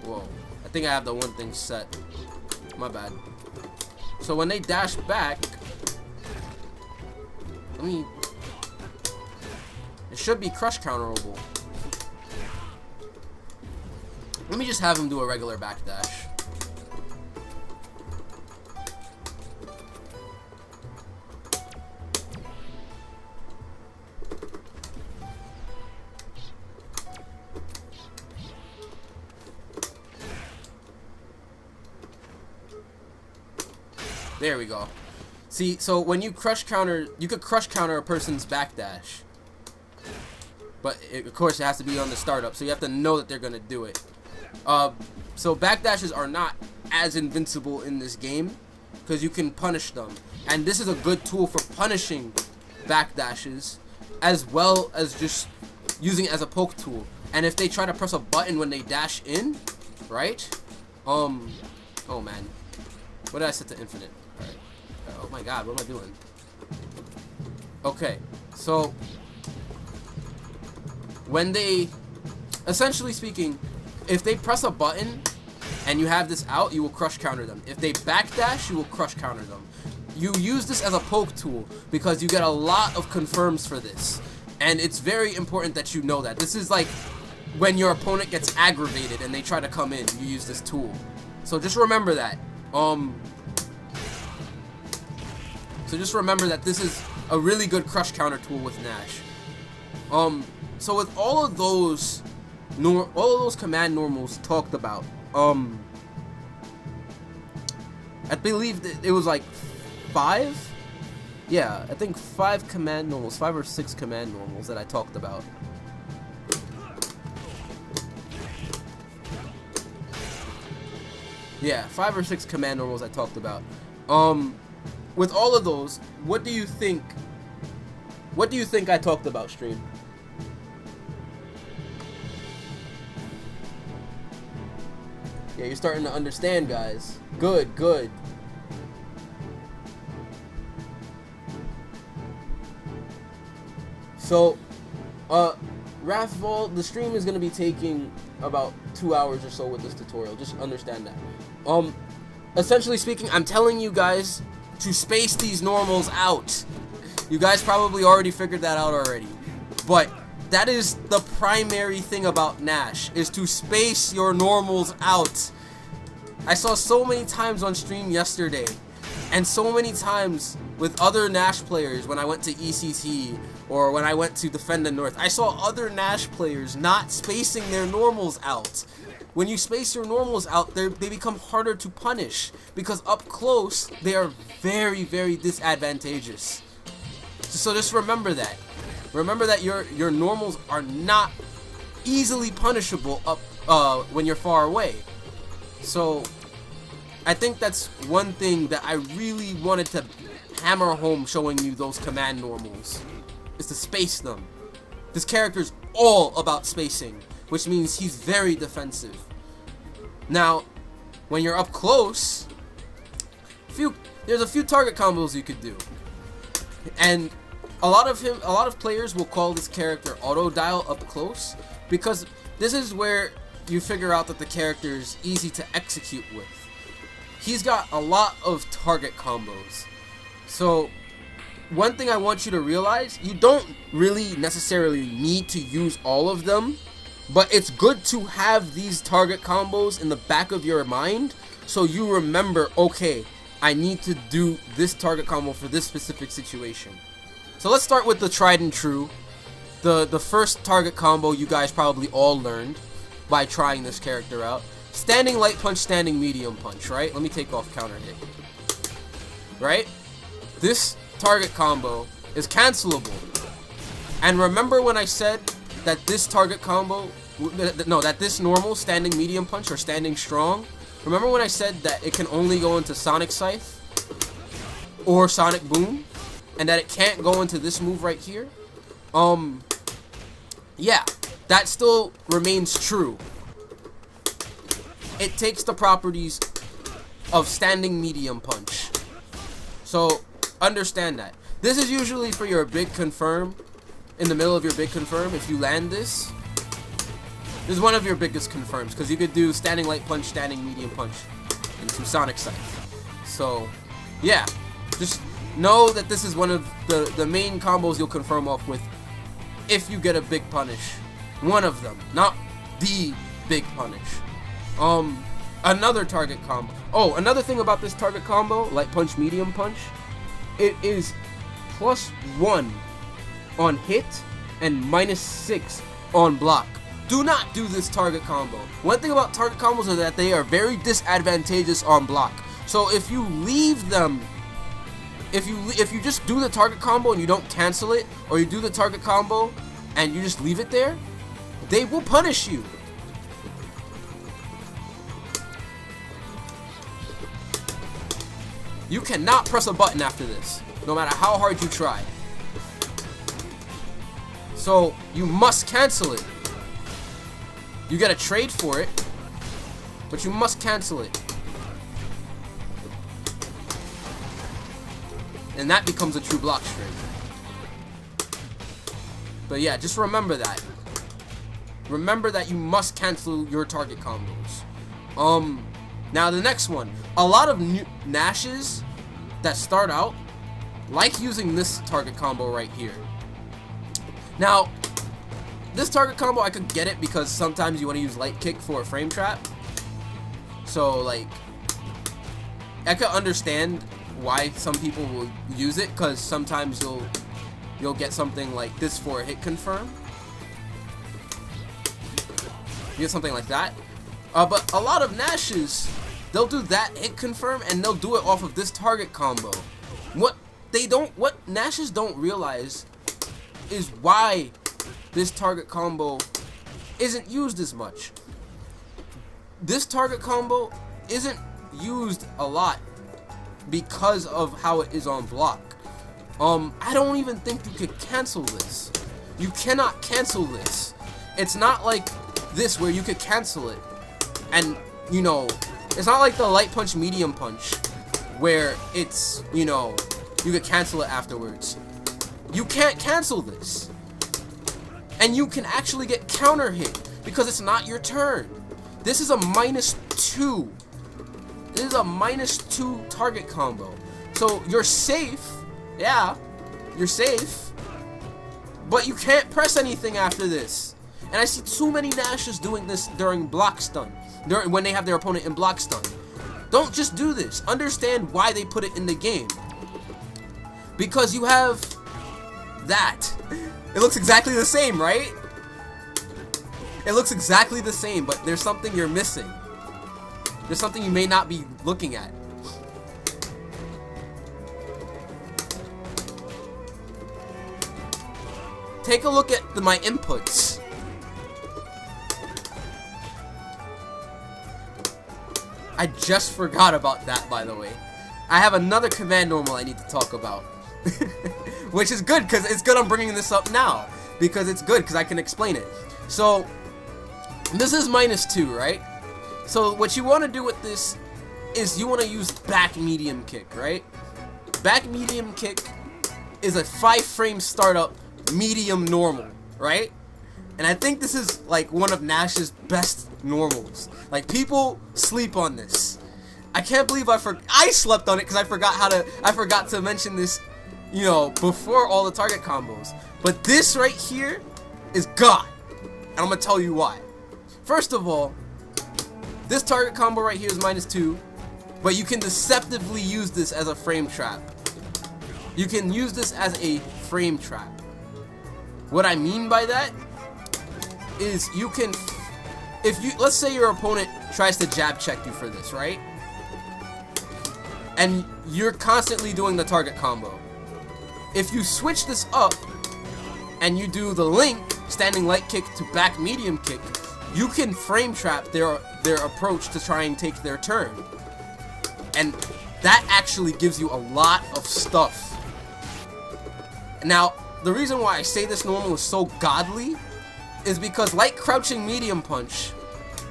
whoa, I think I have the one thing set. My bad. So when they dash back, it should be crush counterable. Let me just have him do a regular backdash. There we go. See, so when you crush counter, you could crush counter a person's backdash. But, of course, it has to be on the startup, so you have to know that they're going to do it. So backdashes are not as invincible in this game, because you can punish them. And this is a good tool for punishing backdashes, as well as just using it as a poke tool. And if they try to press a button when they dash in, right? Oh man. What did I set to infinite? Alright. Oh my god, what am I doing? Okay, so when they, essentially speaking, if they press a button and you have this out, you will crush counter them. If they backdash, you will crush counter them. You use this as a poke tool because you get a lot of confirms for this. And it's very important that you know that. This is like when your opponent gets aggravated and they try to come in, you use this tool. So just remember that. So just remember that this is a really good crush counter tool with Nash. So with all of those command normals talked about, I believe that it was like 5. Yeah, I think 5 command normals, 5 or 6 command normals that I talked about. Yeah, 5 or 6 command normals I talked about. With all of those, what do you think? What do you think I talked about, stream? Yeah, you're starting to understand, guys. Good, good. So, Wrathfall, the stream is going to be taking about 2 hours or so with this tutorial. Just understand that. Essentially speaking, I'm telling you guys to space these normals out. You guys probably already figured that out already. But that is the primary thing about Nash, is to space your normals out. I saw so many times on stream yesterday, and so many times with other Nash players when I went to ECT or when I went to Defend the North. I saw other Nash players not spacing their normals out. When you space your normals out, they become harder to punish, because up close, they are very, very disadvantageous. So just remember that. Remember that your normals are not easily punishable up when you're far away. So I think that's one thing that I really wanted to hammer home showing you those command normals, is to space them. This character is all about spacing, which means he's very defensive. Now, when you're up close, there's a few target combos you could do, and a lot of players will call this character auto dial up close, because this is where you figure out that the character is easy to execute with. He's got a lot of target combos. So one thing I want you to realize, you don't really necessarily need to use all of them, but it's good to have these target combos in the back of your mind, so you remember, okay, I need to do this target combo for this specific situation. So let's start with the tried and true. The first target combo you guys probably all learned by trying this character out. Standing light punch, standing medium punch, right? Let me take off counter hit. Right? This target combo is cancelable. And remember when I said that this target combo, no, that this normal standing medium punch or standing strong, remember when I said that it can only go into Sonic Scythe or Sonic Boom, and that it can't go into this move right here? Yeah, that still remains true. It takes the properties of standing medium punch. So understand that. This is usually for your big confirm, in the middle of your big confirm. If you land this is one of your biggest confirms, because you could do standing light punch, standing medium punch into Sonic Scythe. So yeah, just know that this is one of the main combos you'll confirm off with if you get a big punish. One of them, not the big punish. Another target combo. Oh, another thing about this target combo, light punch, medium punch, it is +1 on hit and -6 on block. Do not do this target combo. One thing about target combos is that they are very disadvantageous on block. So if you leave them, if you just do the target combo and you don't cancel it, or you do the target combo and you just leave it there, they will punish you. You cannot press a button after this, no matter how hard you try. So you must cancel it. You get a trade for it, but you must cancel it. And that becomes a true block strike. But yeah, just remember that. Remember that you must cancel your target combos. Now the next one. A lot of new Nashes that start out like using this target combo right here. Now, this target combo, I could get it because sometimes you want to use light kick for a frame trap. So, like, I could understand why some people will use it, because sometimes you'll get something like this for a hit confirm. You get something like that. But a lot of Nashes, they'll do that hit confirm and they'll do it off of this target combo. What Nashes don't realize is why this target combo isn't used as much. This target combo isn't used a lot because of how it is on block. I don't even think you could cancel this. You cannot cancel this. It's not like this where you could cancel it. And, you know, it's not like the light punch, medium punch, where it's, you know, you could cancel it afterwards. You can't cancel this. And you can actually get counter hit because it's not your turn. This is a -2. This is a -2 target combo. So you're safe. Yeah, you're safe. But you can't press anything after this. And I see too many Nashes doing this during block stun. When they have their opponent in block stun. Don't just do this. Understand why they put it in the game. Because you have that. It looks exactly the same, right? It looks exactly the same, but there's something you're missing. There's something you may not be looking at. Take a look at my inputs. I just forgot about that, by the way. I have another command normal I need to talk about. Which is good, because it's good I'm bringing this up now. Because it's good, because I can explain it. So, this is -2, right? So, what you want to do with this is you want to use back medium kick, right? Back medium kick is a 5-frame startup medium normal, right? And I think this is like one of Nash's best normals. Like, people sleep on this. I can't believe I slept on it because I forgot to mention this, you know, before all the target combos. But this right here is God. And I'm gonna tell you why. First of all, this target combo right here is -2, but you can deceptively use this as a frame trap. You can use this as a frame trap. What I mean by that is you can, let's say your opponent tries to jab check you for this, right? And you're constantly doing the target combo. If you switch this up and you do the link, standing light kick to back medium kick, you can frame trap their approach to try and take their turn. And that actually gives you a lot of stuff. Now, the reason why I say this normal is so godly is because, like crouching medium punch,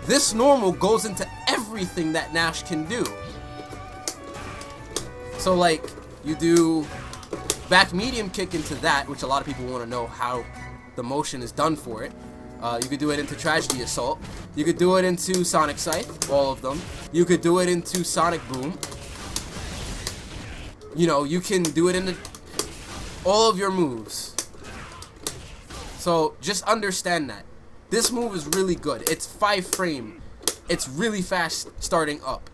this normal goes into everything that Nash can do. So, like, you do back medium kick into that, which a lot of people want to know how the motion is done for it. You could do it into Tragedy Assault. You could do it into Sonic Scythe, all of them. You could do it into Sonic Boom. You know, you can do it into all of your moves. So just understand that. This move is really good. It's 5-frame. It's really fast starting up.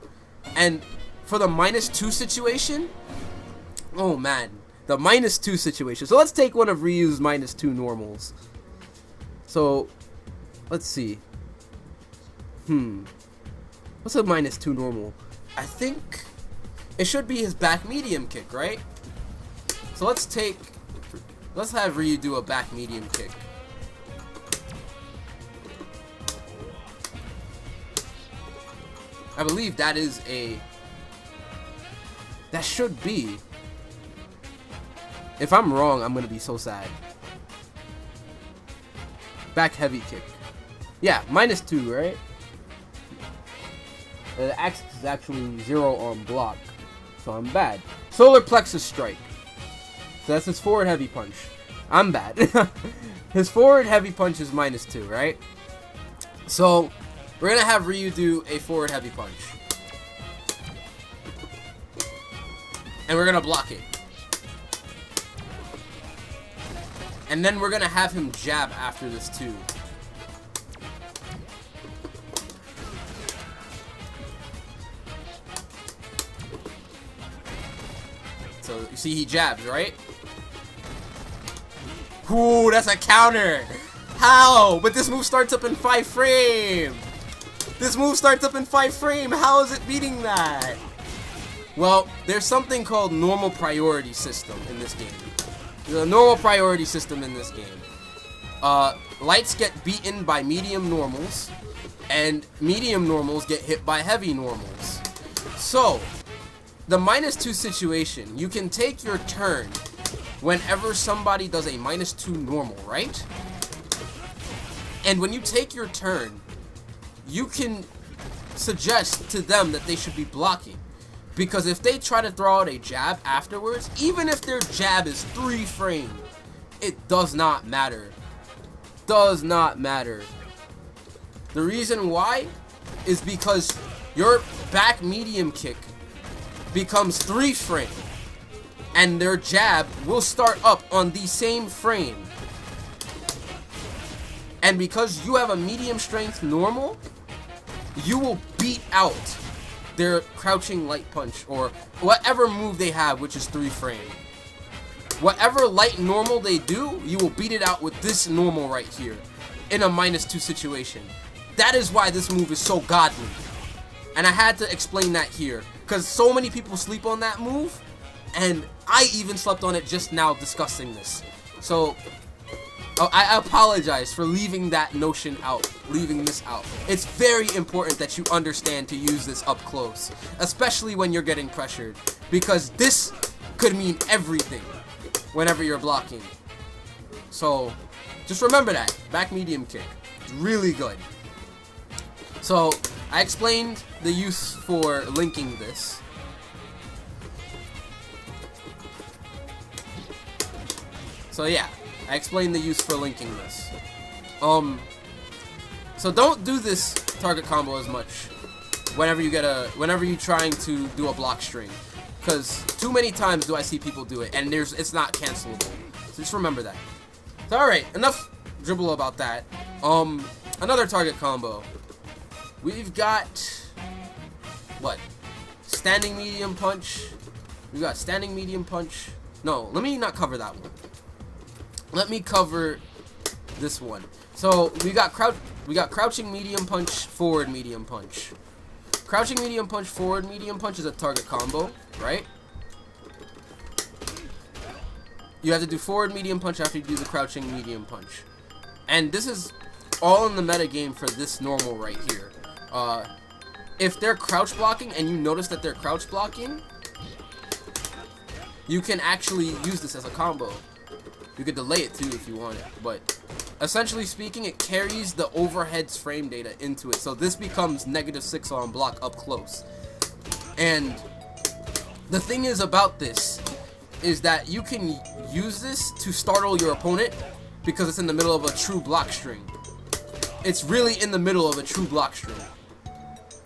And for the -2 situation, oh man, the -2 situation. So let's take one of Ryu's -2 normals. So, let's see. What's a -2 normal? I think it should be his back medium kick, right? So let's have Ryu do a back medium kick. I believe that should be. If I'm wrong, I'm gonna be so sad. Back heavy kick. Yeah, -2, right? The axis is actually 0 on block, so I'm bad. Solar plexus strike. So that's his forward heavy punch. I'm bad. His forward heavy punch is -2, right? So we're gonna have Ryu do a forward heavy punch, and we're gonna block it. And then we're gonna have him jab after this too. So you see he jabs, right? Ooh, that's a counter! How? But this move starts up in 5 frame! This move starts up in 5 frame! How is it beating that? Well, there's something called normal priority system in this game. There's a normal priority system in this game. Lights get beaten by medium normals, and medium normals get hit by heavy normals. So, the -2 situation, you can take your turn whenever somebody does a -2 normal, right? And when you take your turn, you can suggest to them that they should be blocking. Because if they try to throw out a jab afterwards, even if their jab is 3 frame, it does not matter. Does not matter. The reason why is because your back medium kick becomes 3 frame, and their jab will start up on the same frame. And because you have a medium strength normal, you will beat out their crouching light punch or whatever move they have, which is 3 frame. Whatever light normal they do, you will beat it out with this normal right here in a -2 situation. That is why this move is so godly. And I had to explain that here because so many people sleep on that move, and I even slept on it just now discussing this. So I apologize for leaving that notion out, leaving this out. It's very important that you understand to use this up close, especially when you're getting pressured, because this could mean everything whenever you're blocking. So just remember that. Back medium kick. It's really good. So I explained the use for linking this. So yeah, I explained the use for linking this. So don't do this target combo as much whenever you're trying to do a block string, because too many times do I see people do it, and it's not cancelable. So just remember that. So alright, enough dribble about that. Another target combo. We've got what? Standing medium punch. We got standing medium punch. No, let me not cover that one. Let me cover this one. So we got crouching medium punch, forward medium punch. Crouching medium punch, forward medium punch is a target combo, right? You have to do forward medium punch after you do the crouching medium punch. And this is all in the meta game for this normal right here. If they're crouch blocking and you notice that they're crouch blocking, you can actually use this as a combo. You could delay it too if you want it, but essentially speaking, it carries the overhead's frame data into it, so this becomes -6 on block up close. And the thing is about this is that you can use this to startle your opponent because it's in the middle of a true block string. It's really in the middle of a true block string.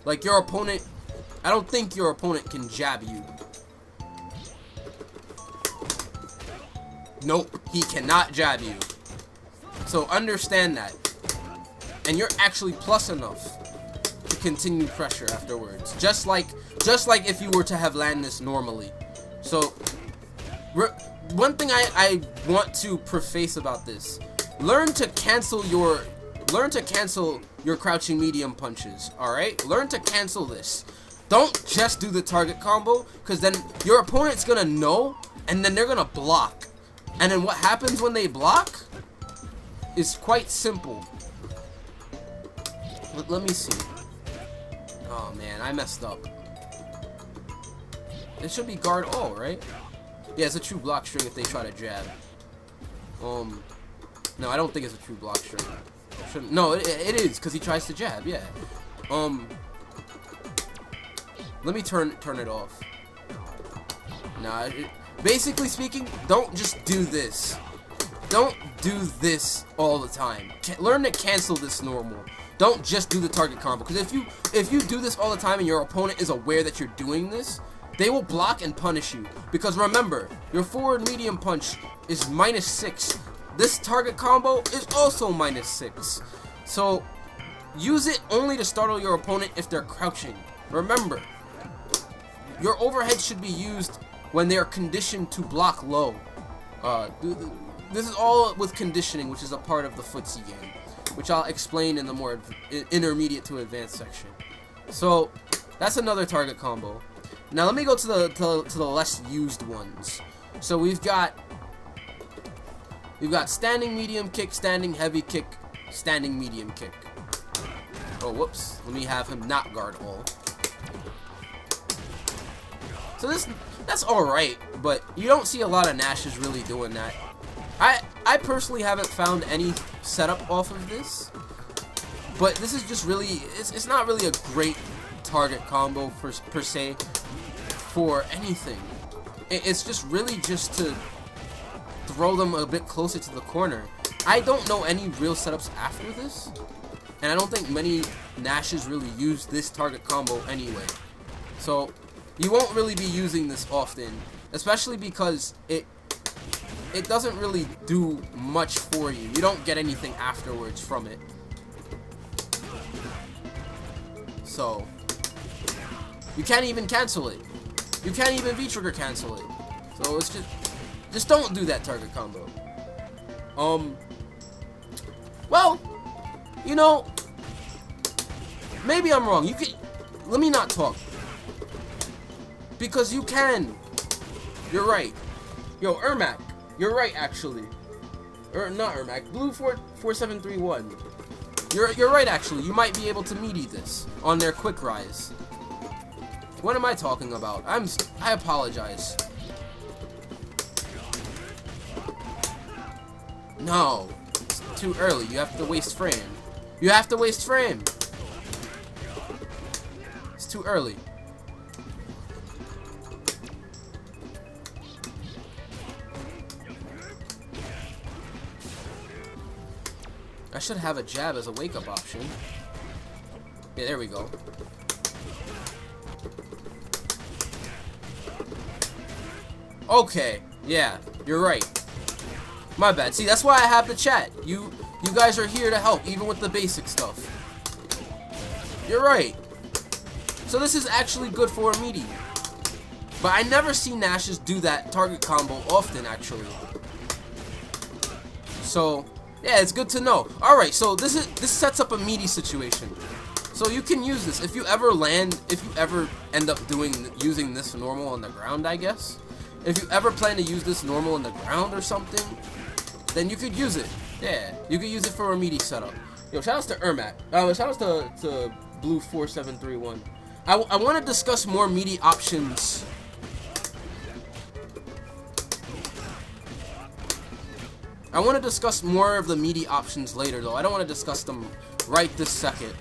Like your opponent, I don't think your opponent can jab you. Nope, he cannot jab you. So understand that. And you're actually plus enough to continue pressure afterwards. Just like if you were to have landed this normally. So one thing I want to preface about this. Learn to cancel your crouching medium punches, alright? Learn to cancel this. Don't just do the target combo, because then your opponent's gonna know, and then they're gonna block. And then what happens when they block is quite simple. Let me see. Oh man, I messed up. It should be guard all, right? Yeah, it's a true block string if they try to jab. No, I don't think it's a true block string. No, it is, because he tries to jab, yeah. Let me turn it off. Nah, basically speaking, don't just do this. Don't do this all the time. Learn to cancel this normal. Don't just do the target combo, because if you do this all the time and your opponent is aware that you're doing this, they will block and punish you. Because remember, your forward medium punch is -6. This target combo is also -6. So use it only to startle your opponent if they're crouching. Remember, your overhead should be used when they are conditioned to block low. This is all with conditioning, which is a part of the footsie game, which I'll explain in the more intermediate to advanced section. So that's another target combo. Now let me go to the less used ones. So we've got standing medium kick, standing heavy kick, standing medium kick. Oh, whoops. Let me have him not guard all. So that's alright, but you don't see a lot of Nashes really doing that. I personally haven't found any setup off of this, but this is just really, it's not really a great target combo per se for anything. It's just really just to throw them a bit closer to the corner. I don't know any real setups after this, and I don't think many Nashes really use this target combo anyway. So you won't really be using this often, especially because it doesn't really do much for you. You don't get anything afterwards from it. So you can't even cancel it. You can't even V-trigger cancel it. So it's just don't do that target combo. Well, you know, maybe I'm wrong. You can, let me not talk. Because you can. You're right. Yo, Ermac, you're right actually. Or not Ermac, Blue 4731. You're right actually. You might be able to meaty this on their quick rise. What am I talking about? I apologize. No, it's too early. You have to waste frame. You have to waste frame. It's too early. I should have a jab as a wake-up option. Yeah, there we go. Okay, yeah, you're right. My bad. See, that's why I have the chat. You guys are here to help, even with the basic stuff. You're right. So this is actually good for a meaty. But I never see Nashes do that target combo often, actually. So yeah, it's good to know. Alright, so this sets up a meaty situation. So you can use this if you ever end up using this normal on the ground, I guess. If you ever plan to use this normal on the ground or something, then you could use it. Yeah, you could use it for a meaty setup. Yo, shout outs to Ermac. Shout outs to Blue 4731. I want to discuss more meaty options. I want to discuss more of the meaty options later, though. I don't want to discuss them right this second.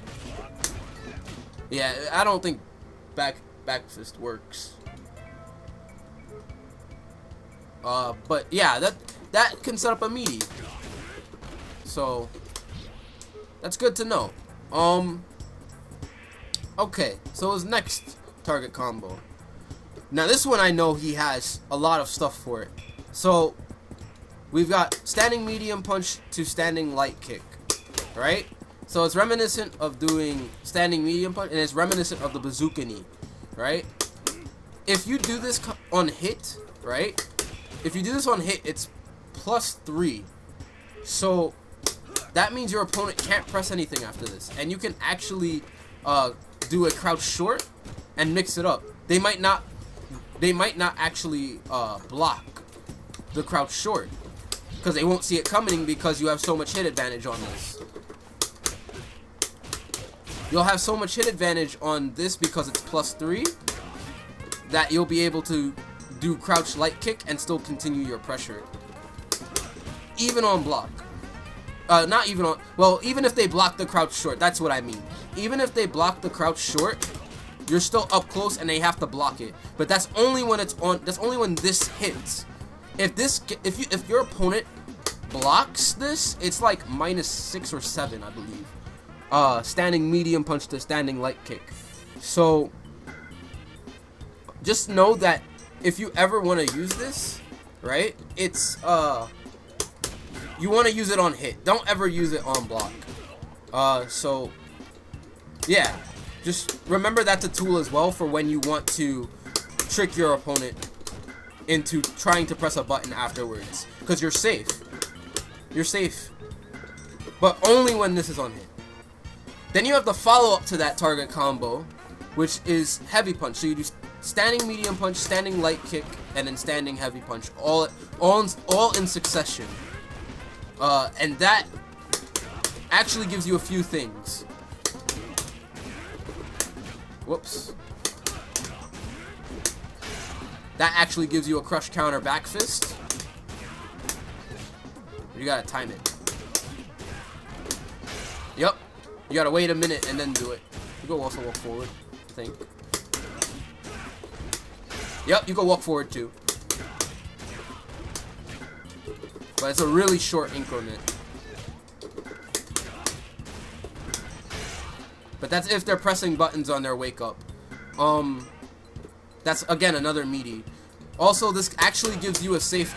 Yeah, I don't think back fist works. But yeah, that can set up a meaty. So that's good to know. Okay, so his next target combo. Now this one I know he has a lot of stuff for it. So we've got standing medium punch to standing light kick, right? So it's reminiscent of doing standing medium punch, and it's reminiscent of the bazooka knee, right? If you do this on hit, right? If you do this on hit, it's +3. So that means your opponent can't press anything after this, and you can actually do a crouch short and mix it up. They might not actually block the crouch short because they won't see it coming because you have so much hit advantage on this. You'll have so much hit advantage on this because it's +3 that you'll be able to do crouch light kick and still continue your pressure. Even on block. Not even on... Well, even if they block the crouch short, that's what I mean. Even if they block the crouch short, you're still up close and they have to block it. But that's only when it's on... That's only when this hits. If your opponent blocks this, it's like -6 or 7, I believe. Standing medium punch to standing light kick. So just know that if you ever want to use this, right, it's you want to use it on hit. Don't ever use it on block. So yeah, just remember that's a tool as well for when you want to trick your opponent into trying to press a button afterwards, because you're safe. You're safe, but only when this is on hit. Then you have the follow-up to that target combo, which is heavy punch. So you do standing medium punch, standing light kick, and then standing heavy punch, all in succession. And that actually gives you a few things. Whoops. That actually gives you a crush counter back fist. You gotta time it. Yep. You gotta wait a minute and then do it. You go also walk forward, I think. Yep, you go walk forward too. But it's a really short increment. But that's if they're pressing buttons on their wake up. That's again another meaty. Also, this actually gives you a safe